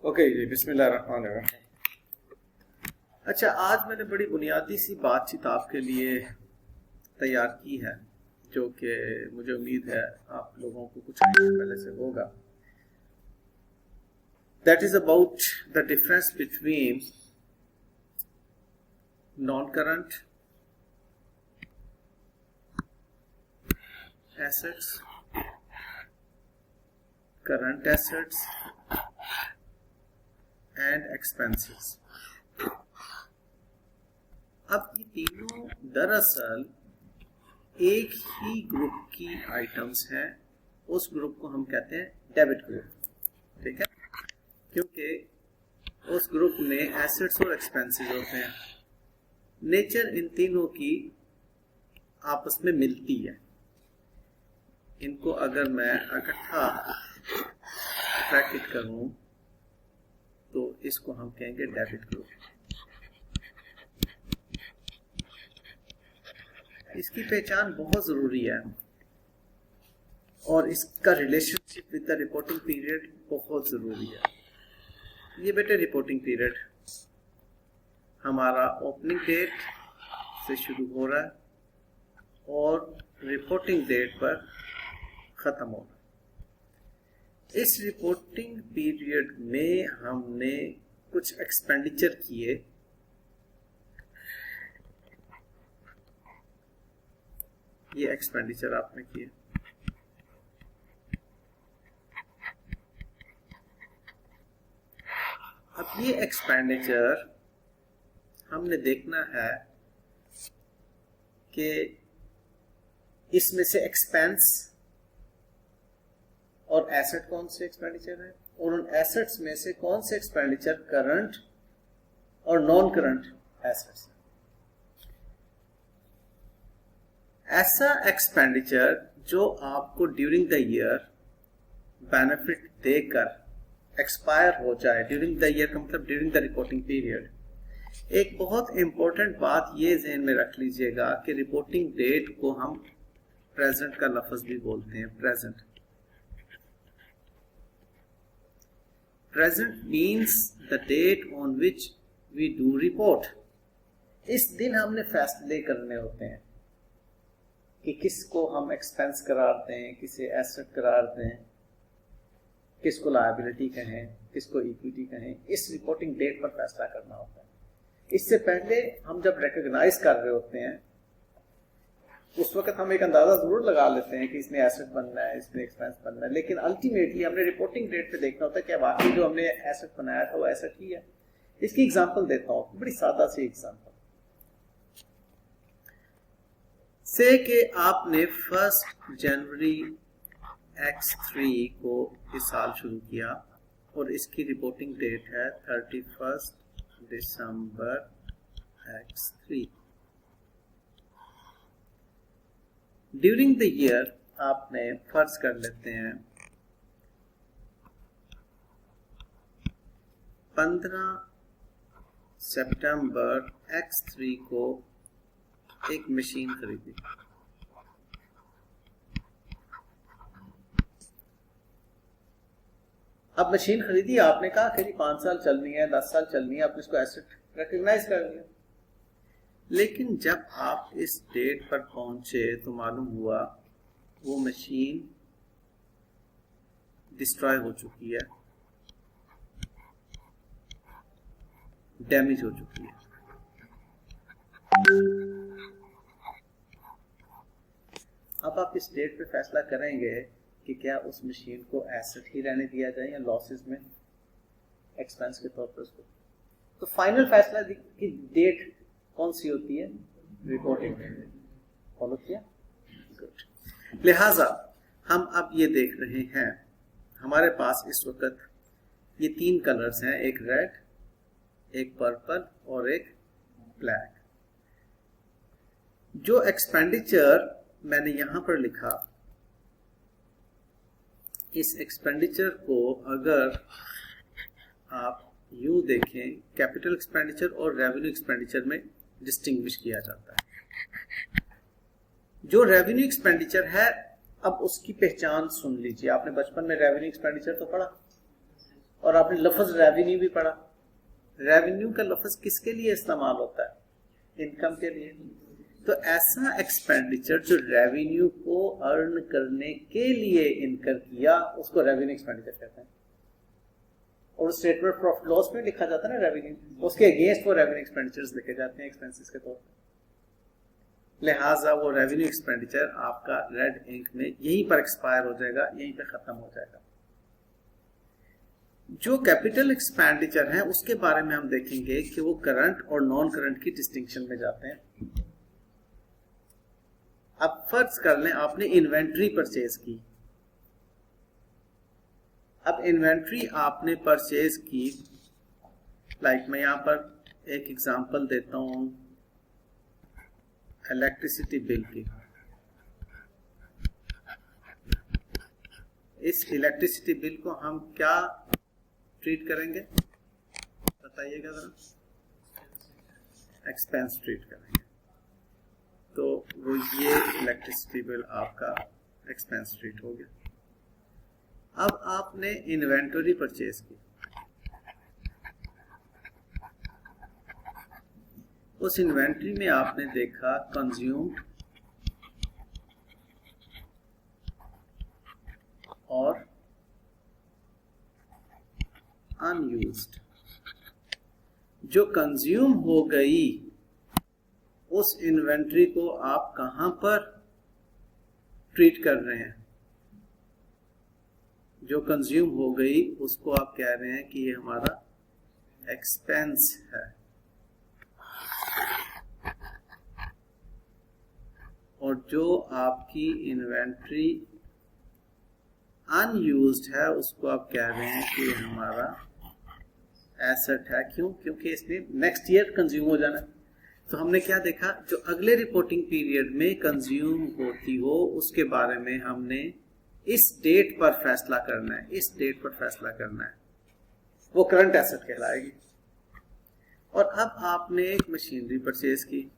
Okay जी, बिस्मिल्लाहिर्रहमानिर्रहीम। अच्छा, आज मैंने बड़ी बुनियादी सी बातचीत आपके लिए तैयार की है, जो कि मुझे उम्मीद है आप लोगों को कुछ आइडिया पहले से होगा। That is about the difference between non current assets, current assets and expenses. अब ये तीनों दरअसल एक ही ग्रुप की आइटम्स हैं। उस ग्रुप को हम कहते हैं डेबिट ग्रुप, ठीक है, क्योंकि उस ग्रुप में एसेट्स और एक्सपेंसेस होते हैं। नेचर इन तीनों की आपस में मिलती है। इनको अगर मैं इकट्ठा ब्रैकेट करूं तो इसको हम कहेंगे डेबिट ग्रुप। इसकी पहचान बहुत जरूरी है और इसका relationship with the reporting period बहुत जरूरी है। ये बेटे रिपोर्टिंग पीरियड हमारा ओपनिंग डेट से शुरू हो रहा है और रिपोर्टिंग डेट पर खत्म हो रहा है। इस रिपोर्टिंग पीरियड में हमने कुछ एक्सपेंडिचर किए, ये एक्सपेंडिचर आपने किए। अब ये एक्सपेंडिचर हमने देखना है कि इसमें से एक्सपेंस और एसेट कौन से एक्सपेंडिचर है और उन एसेट्स में से कौन से एक्सपेंडिचर करंट और नॉन करंट एसेट्स है। ऐसा एक्सपेंडिचर जो आपको ड्यूरिंग द ईयर बेनिफिट देकर एक्सपायर हो जाए, ड्यूरिंग द ईयर का मतलब ड्यूरिंग द रिपोर्टिंग पीरियड। एक बहुत इंपॉर्टेंट बात ये ज़हन में रख लीजिएगा कि रिपोर्टिंग डेट को हम प्रेजेंट का लफ्ज भी बोलते हैं। Present means the date on which we do report. इस दिन हमने फैसले करने होते हैं कि किसको हम एक्सपेंस करार दें, किसे एसेट करार दें, किसको लायबिलिटी कहें, किसको इक्विटी कहें। इस रिपोर्टिंग डेट पर फैसला करना होता है। इससे पहले हम जब रिकॉग्नाइज कर रहे होते हैं उस वक्त हम एक अंदाजा जरूर लगा लेते हैं कि इसमें एसेट बनना है, इसमें एक्सपेंस बनना है, लेकिन अल्टीमेटली हमने रिपोर्टिंग डेट पे देखना होता है कि वाकई जो हमने एसेट बनाया था वो एसेट ही है। इसकी एग्जांपल देता हूं, बड़ी सादा सी एग्जांपल से कि आपने 1 जनवरी X3 को इस साल शुरू किया और इसकी रिपोर्टिंग डेट है 31 दिसंबर X3। ड्यूरिंग द ईयर आपने फर्ज कर लेते हैं 15 सितंबर X3 को एक मशीन खरीदी। अब मशीन खरीदी, आपने कहा कि 5 साल चलनी है, 10 साल चलनी है, आपने इसको एसेट रिकॉग्नाइज कर लिया। लेकिन जब आप इस डेट पर पहुंचे तो मालूम हुआ वो मशीन डिस्ट्रॉय हो चुकी है, डैमेज हो चुकी है। अब आप इस डेट पे फैसला करेंगे कि क्या उस मशीन को एसेट ही रहने दिया जाए या लॉसेस में एक्सपेंस के तौर पर उसको। तो फाइनल फैसला की डेट कौन सी होती है? रिपोर्टिंग। फॉलो किया? गुड। लिहाजा हम अब ये देख रहे हैं, हमारे पास इस वक्त ये 3 कलर्स हैं, एक रेड, एक पर्पल और एक ब्लैक। जो एक्सपेंडिचर मैंने यहां पर लिखा, इस एक्सपेंडिचर को अगर आप यूं देखें, कैपिटल एक्सपेंडिचर और रेवेन्यू एक्सपेंडिचर में डिस्टिंग्विश किया जाता है। जो रेवेन्यू एक्सपेंडिचर है, अब उसकी पहचान सुन लीजिए। आपने बचपन में रेवेन्यू एक्सपेंडिचर तो पढ़ा, और आपने लफ्ज रेवेन्यू भी पढ़ा। रेवेन्यू का लफ्ज किसके लिए इस्तेमाल होता है? इनकम के लिए। तो ऐसा एक्सपेंडिचर जो रेवेन्यू को अर्न करने के लिए इनकर किया उसको रेवेन्यू एक्सपेंडिचर कहते हैं। और स्टेटमेंट ऑफ प्रॉफिट लॉस में लिखा जाता है ना रेवेन्यू, उसके अगेंस्ट वो रेवेन्यू एक्सपेंडिचर्स लिखे जाते हैं एक्सपेंसेस के तौर पर। लिहाजा वो रेवेन्यू एक्सपेंडिचर आपका रेड इंक में यहीं पर एक्सपायर हो जाएगा, यहीं पर खत्म हो जाएगा। जो कैपिटल एक्सपेंडिचर है उसके बारे में हम देखेंगे कि वो करंट और नॉन करंट की डिस्टिंक्शन में जाते हैं। अब फर्ज कर लें आपने इन्वेंट्री परचेज की। अब इन्वेंट्री आपने परचेज की, लाइक मैं यहां पर एक एग्जांपल देता हूं इलेक्ट्रिसिटी बिल की। इस इलेक्ट्रिसिटी बिल को हम क्या ट्रीट करेंगे बताइएगा जरा? एक्सपेंस ट्रीट करेंगे। तो वो ये इलेक्ट्रिसिटी बिल आपका एक्सपेंस ट्रीट हो गया। अब आपने इन्वेंटरी परचेज की। उस इन्वेंटरी में आपने देखा कंज्यूम्ड और अनयूज्ड। जो कंज्यूम हो गई उस इन्वेंटरी को आप कहां पर ट्रीट कर रहे हैं? जो कंज्यूम हो गई उसको आप कह रहे हैं कि ये हमारा एक्सपेंस है, और जो आपकी इन्वेंटरी अनयूज्ड है उसको आप कह रहे हैं कि ये हमारा एसेट है। क्यों? क्योंकि इसने नेक्स्ट ईयर कंज्यूम हो जाना। तो हमने क्या देखा? जो अगले रिपोर्टिंग पीरियड में कंज्यूम होती हो उसके बारे में हमने इस डेट पर फैसला करना है, इस डेट पर फैसला करना है, वो करंट एसेट कहलाएगी। और अब आपने एक मशीनरी परचेज की।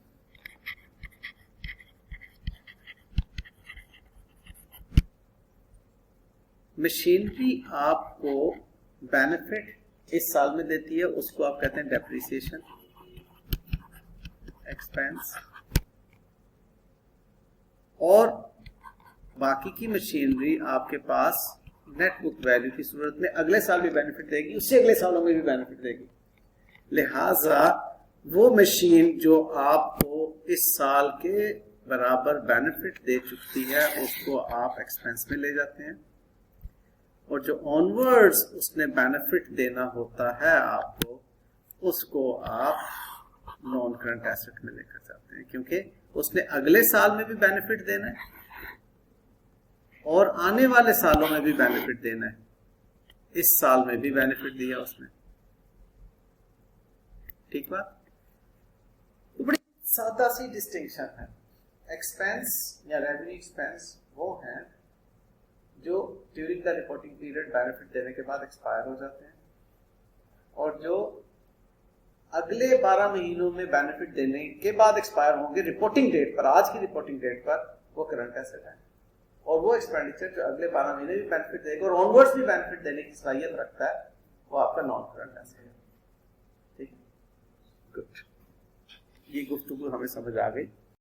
मशीनरी आपको बेनिफिट इस साल में देती है, उसको आप कहते हैं डेप्रिसिएशन एक्सपेंस। और बाकी की मशीनरी आपके पास नेट बुक वैल्यू की सूरत में अगले साल भी बेनिफिट देगी, उससे अगले सालों में भी बेनिफिट देगी। लिहाजा वो मशीन जो आपको इस साल के बराबर बेनिफिट दे चुकी है उसको आप एक्सपेंस में ले जाते हैं, और जो ऑनवर्ड्स उसने बेनिफिट देना होता है आपको उसको आप नॉन करंट एसेट में लेकर जाते हैं, क्योंकि उसने अगले साल में भी बेनिफिट देना है और आने वाले सालों में भी बेनिफिट देना है। इस साल में भी बेनिफिट दिया उसने। ठीक बात? तो बड़ी सादा सी डिस्टिंक्शन है। एक्सपेंस या रेवेन्यू एक्सपेंस वो है जो during the reporting period benefit देने के बाद एक्सपायर हो जाते हैं, और जो अगले 12 महीनों में बेनिफिट देने के बाद एक्सपायर होंगे रिपोर्टिंग डेट पर, आज की रिपोर्टिंग डेट पर, वो करंट एसेट है। और वो एक्सपेंडिचर जो अगले 12 महीने भी बेनिफिट देगा और ऑनवर्ड्स भी बेनिफिट देने की सलाहियत रखता है, वो आपका नॉन करंट एसेट है। ठीक, गुड। ये गुफ्तगू हमें समझ आ गई।